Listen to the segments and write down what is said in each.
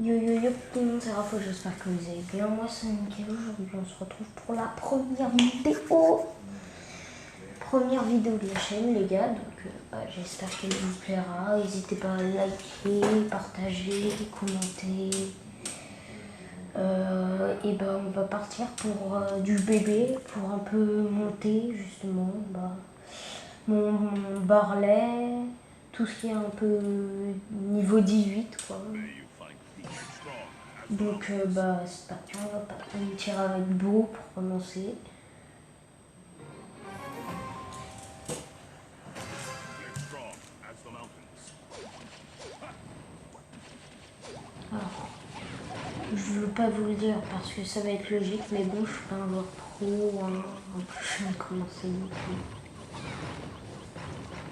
Yo yo yo, tout le monde c'est Raphaël, j'espère que vous allez bien. Moi c'est Nickel, aujourd'hui on se retrouve pour la première vidéo. Première vidéo de la chaîne les gars, donc j'espère qu'elle vous plaira. N'hésitez pas à liker, partager, commenter. Et ben on va partir pour du bébé, pour un peu monter justement mon barlet, tout ce qui est un peu niveau 18 quoi. Donc c'est parti, on va partir avec Beau pour commencer. Alors, je veux pas vous le dire parce que ça va être logique, mais bon, je suis pas un joueur pro, je viens de commencer du tout.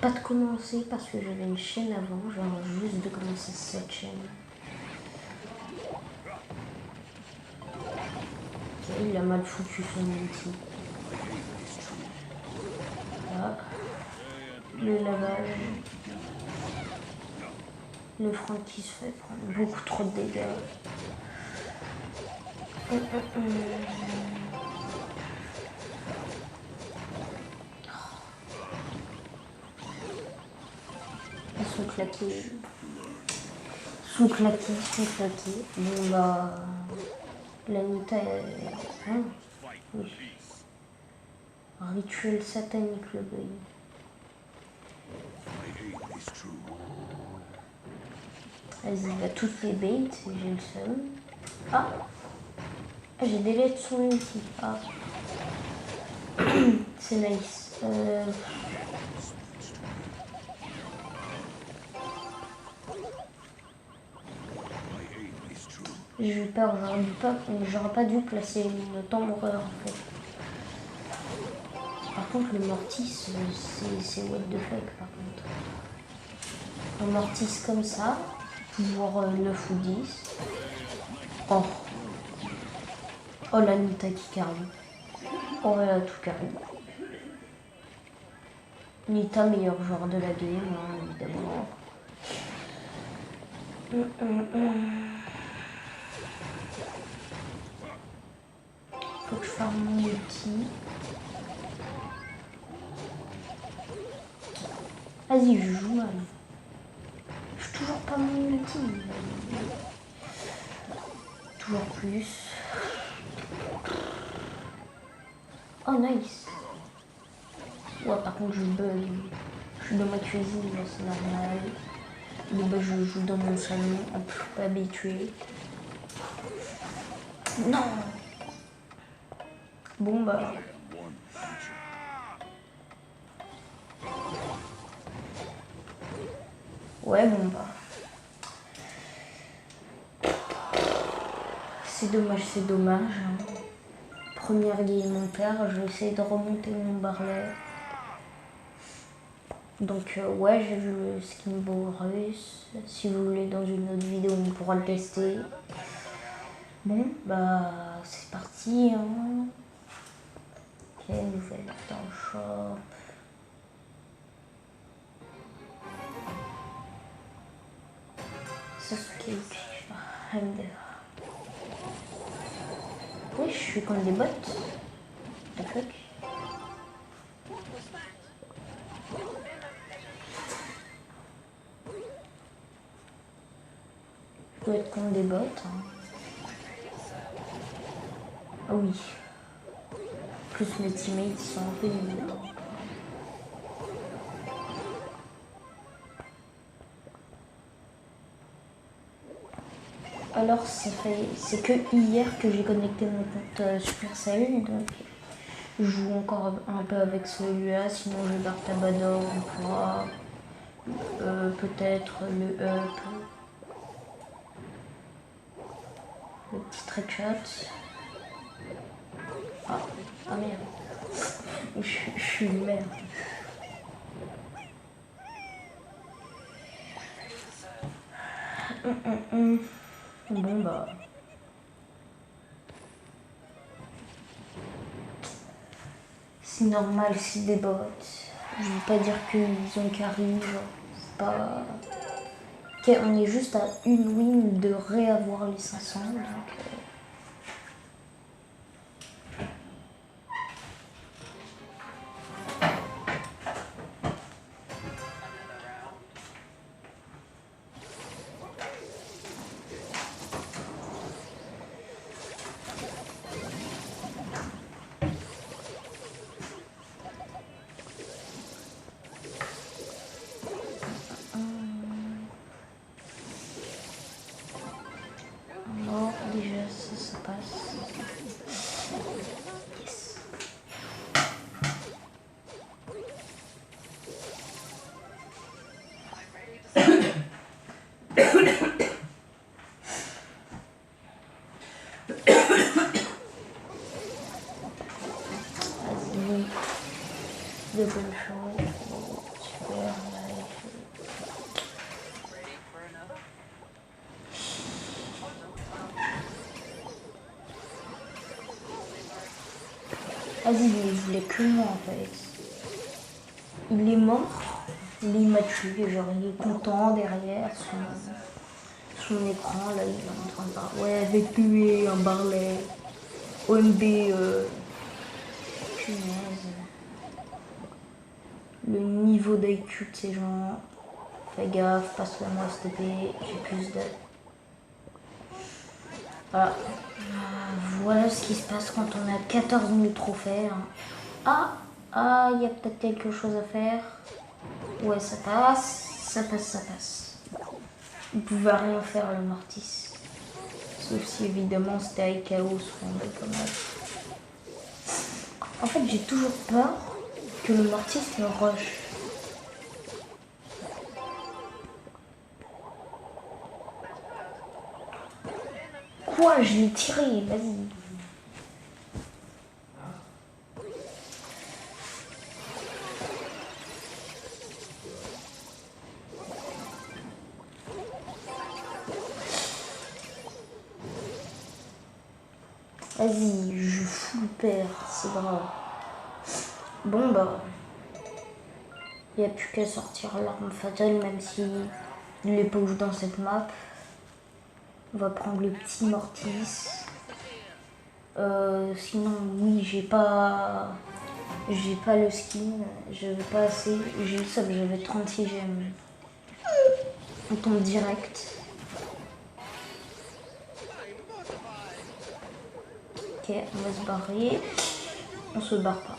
Pas de commencer parce que j'avais une chaîne avant, genre juste de commencer cette chaîne. Ok, il a mal foutu son ulti. Là. Le lavage. Le Franck qui se fait prendre beaucoup trop de dégâts. Ils sont claqués. Ils sont claqués. Bon bah... La Nita est... Hein oui. Rituel satanique le boy. Vas-y, il va toutes les bait, j'ai le seum. Ah, j'ai délai de son ulti. Ah. C'est nice. J'ai eu peur, j'aurais pas dû placer une tembreur en fait. Par contre, le mortis, c'est what the fuck par contre. Un mortis comme ça, pouvoir 9 ou 10. Oh. Oh la Nita qui carry. Oh elle a tout carry. Nita meilleur joueur de la game, hein, évidemment. Faut que je fasse mon ulti. Vas-y, je joue mal. Je suis toujours pas mon ulti. Toujours plus. Oh nice. Ouais, par contre je bug. Je suis dans ma cuisine, mais c'est normal. Et bah, je joue dans mon salon, en plus je suis pas habituée. Non. Bon bah. Ouais bon bah. C'est dommage. Hein. Première game mon père, je vais essayer de remonter mon barlet. Donc ouais, j'ai vu le skin beau russe. Si vous voulez dans une autre vidéo, on pourra le tester. Bon, bah c'est parti. Hein. Ok, nouvelle dans le shop. Sasuke, oui, je suis comme des bots. The fuck. Je peux être comme des bots. Hein. Ah oui. Plus mes teammates sont un peu nuls. Alors c'est que hier que j'ai connecté mon compte Supercell, donc je joue encore un peu avec celui-là, sinon je garde Tabador, on pourra peut-être le up, le petit trickshot. Ah merde, je suis une merde. Bon bah. C'est normal, c'est des bots. Je veux pas dire qu'ils ont carry, genre, c'est pas. Ok, on est juste à une win de réavoir les 500. Donc, mort, déjà, ça passe. Yes. Vas-y. Double shot. Super, nice. Vas-y, il voulait que moi en fait. Il est mort, il m'a tué, genre il est content derrière son écran, là il est en train de parler. Ouais, j'ai tué un barlet. OMB, punaise. Le niveau d'IQ de ces gens. Fais gaffe, passe-le moi s'il te plaît, j'ai plus de... Voilà. Voilà ce qui se passe quand on a 14 000 trophées. Hein. Ah, il y a peut-être quelque chose à faire. Ouais, ça passe, ça passe, ça passe. Il pouvait rien faire le Mortis. Sauf si évidemment c'était avec Chaos ou un truc comme ça. En fait, j'ai toujours peur que le Mortis me rush. Quoi? Je l'ai tiré, vas-y. Vas-y, je fous le père, c'est grave. Bon bah, il n'y a plus qu'à sortir l'arme fatale, même si il est pas ouf dans cette map. On va prendre le petit Mortis. Sinon, oui, j'ai pas le skin, j'avais pas assez. J'ai eu ça, mais j'avais 36 gemmes. On tombe direct. Ok, on va se barrer. On se barre pas.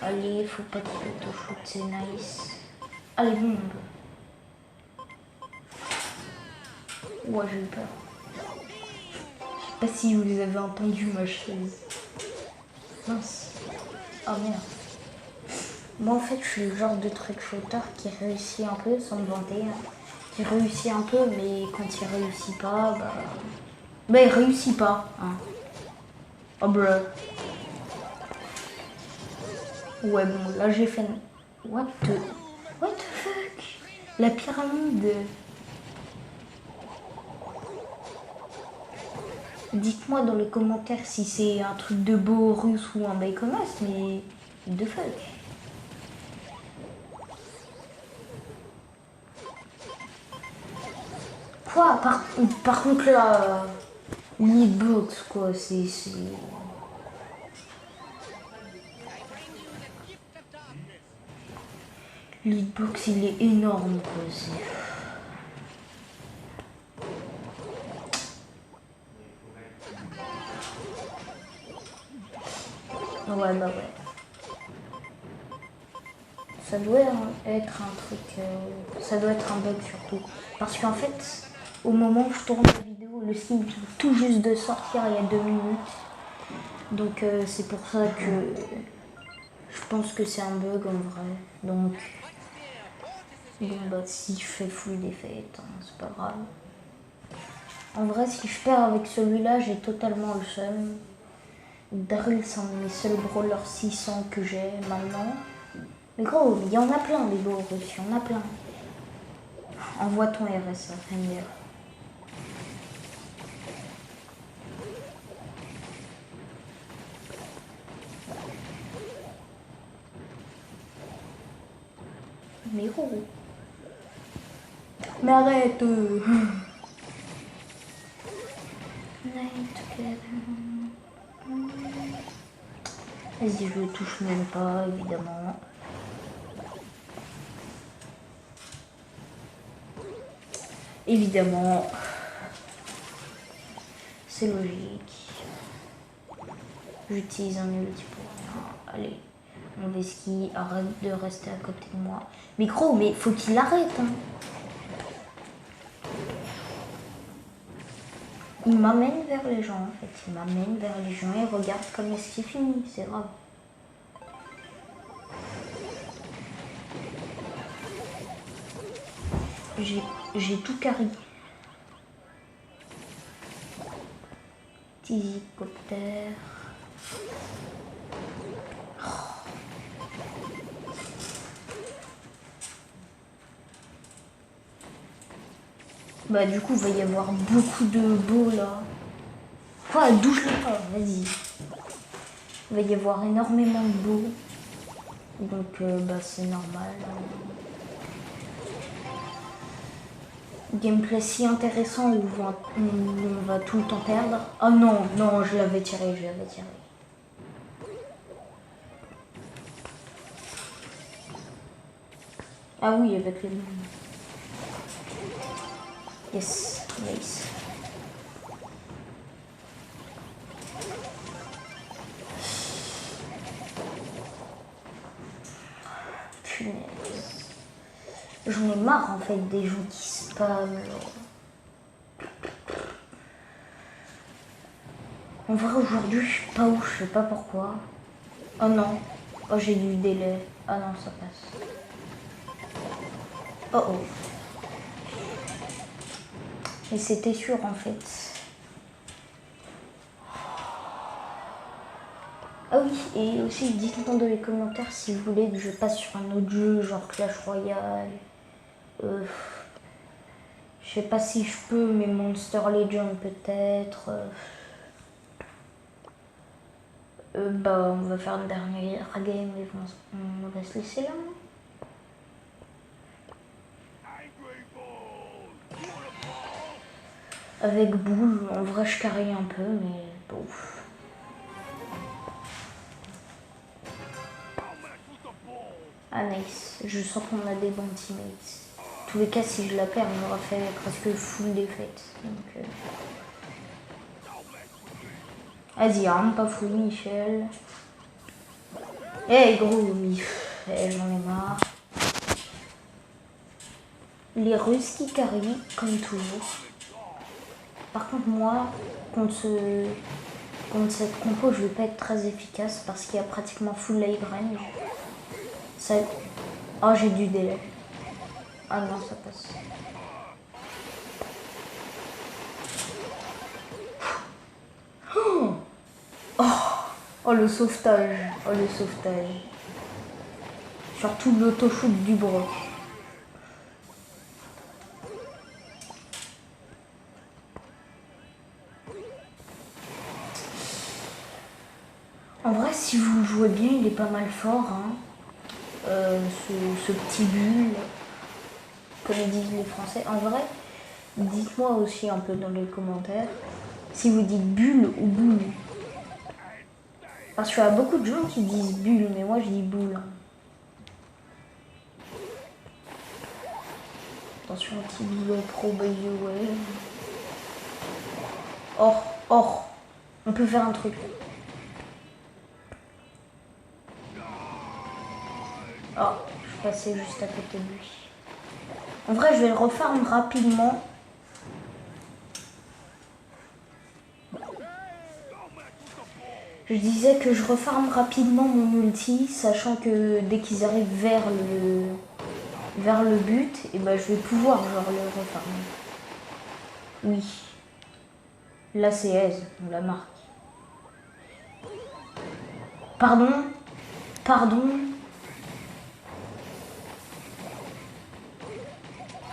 Allez, faut pas trop te shoot, c'est nice. Allez, bombe. Ouais, j'ai eu peur. Je sais pas si vous avez entendu ma chaise. Mince. Oh merde. Moi en fait je suis le genre de trick-shooter qui réussit un peu sans me vanter. Hein. Qui réussit un peu mais quand il réussit pas, bah il réussit pas. Hein. Oh bro. Ouais bon là j'ai fait... What the fuck? La pyramide. Dites-moi dans les commentaires si c'est un truc de beau russe ou un baïkomas, mais... The fuck? Quoi? Par contre là... L'hitbox quoi, c'est... L'hitbox il est énorme quoi, Ouais bah ouais. Ça doit être un truc... ça doit être un bug surtout. Parce qu'en fait, au moment où je tourne la vidéo, le skin vient tout juste de sortir il y a 2 minutes. Donc c'est pour ça que je pense que c'est un bug en vrai. Donc bon bah si je fais full défaite, hein, c'est pas grave. En vrai si je perds avec celui-là, j'ai totalement le seum. Daryl c'est un de mes seuls brawlers 600 que j'ai maintenant. Mais gros, il y en a plein des beaux russes, il y en a plein. Envoie ton RSA, mieux. Mais gros. Mais arrête. Vas-y, je le touche même pas, évidemment. Évidemment. C'est logique. J'utilise un ulti pour rien. Allez, mon Veski, arrête de rester à côté de moi. Mais gros, mais faut qu'il arrête. Hein. Il m'amène vers les gens, en fait. Il m'amène vers les gens et regarde comme est-ce qu'il finit. C'est grave. J'ai tout carré. Tizicoptère. Bah du coup il va y avoir beaucoup de beaux là. Enfin douche-les pas, vas-y. Il va y avoir énormément de beaux. Donc bah c'est normal. Gameplay si intéressant où on va tout le temps perdre. Oh non, non, je l'avais tiré. Ah oui, avec les... Yes, nice. Punaise. J'en ai marre en fait des gens qui spamment. En vrai aujourd'hui je suis pas ouf, je sais pas pourquoi. Oh non. Oh j'ai du délai. Ah non ça passe. Oh oh. Et c'était sûr en fait. Ah oui, et aussi dites-moi dans les commentaires si vous voulez que je passe sur un autre jeu, genre Clash Royale. Je sais pas si je peux, mais Monster Legend peut-être. Bah on va faire une dernière game et on va se laisser là. Avec boule, en vrai je carry un peu, mais bon. Ah nice, je sens qu'on a des bons teammates. En tous les cas, si je la perds, on aura fait presque full défaite. Donc, vas-y, arme pas fou, Michel. Eh gros, j'en ai marre. Les Russes qui carry, comme toujours. Par contre, moi, contre cette compo, je vais pas être très efficace parce qu'il y a pratiquement full life range. Ça... Oh, j'ai du délai. Ah non, ça passe. Oh le sauvetage. Oh le sauvetage. Surtout l'auto-shoot du Brock. En vrai, si vous jouez bien, il est pas mal fort. Hein. Ce petit bulle, comme disent les Français. En vrai, dites-moi aussi un peu dans les commentaires si vous dites bulle ou boule. Parce qu'il y a beaucoup de gens qui disent bulle, mais moi je dis boule. Attention, petit boulot pro by the way. Or, on peut faire un truc. Oh, je passais juste à côté de lui. En vrai, je vais le refarm rapidement. Je disais que je refarme rapidement mon ulti, sachant que dès qu'ils arrivent vers le but, et ben je vais pouvoir genre le refarmer. Oui. Là c'est aise, on la marque. Pardon.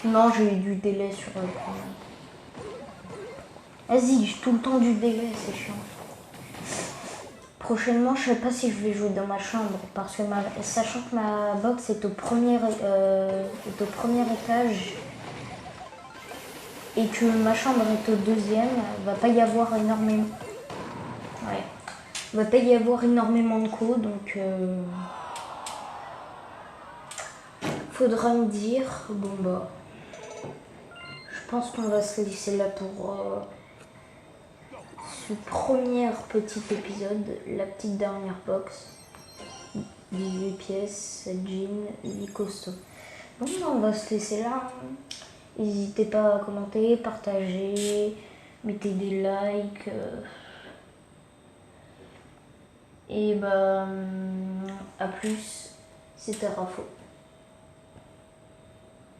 Non, j'ai eu du délai sur le premier. Vas-y, j'ai tout le temps du délai, c'est chiant. Prochainement, je sais pas si je vais jouer dans ma chambre parce que sachant que ma box est au premier étage et que ma chambre est au deuxième, il va pas y avoir énormément. Ouais. Il va pas y avoir énormément de coups, donc faudra me dire. Bon bah, je pense qu'on va se laisser là pour ce premier petit épisode, la petite dernière box. 18 pièces, 7 jeans, 8 costauds. Bon, on va se laisser là. N'hésitez pas à commenter, partager, mettez des likes. Et bah, à plus, c'était Rafo.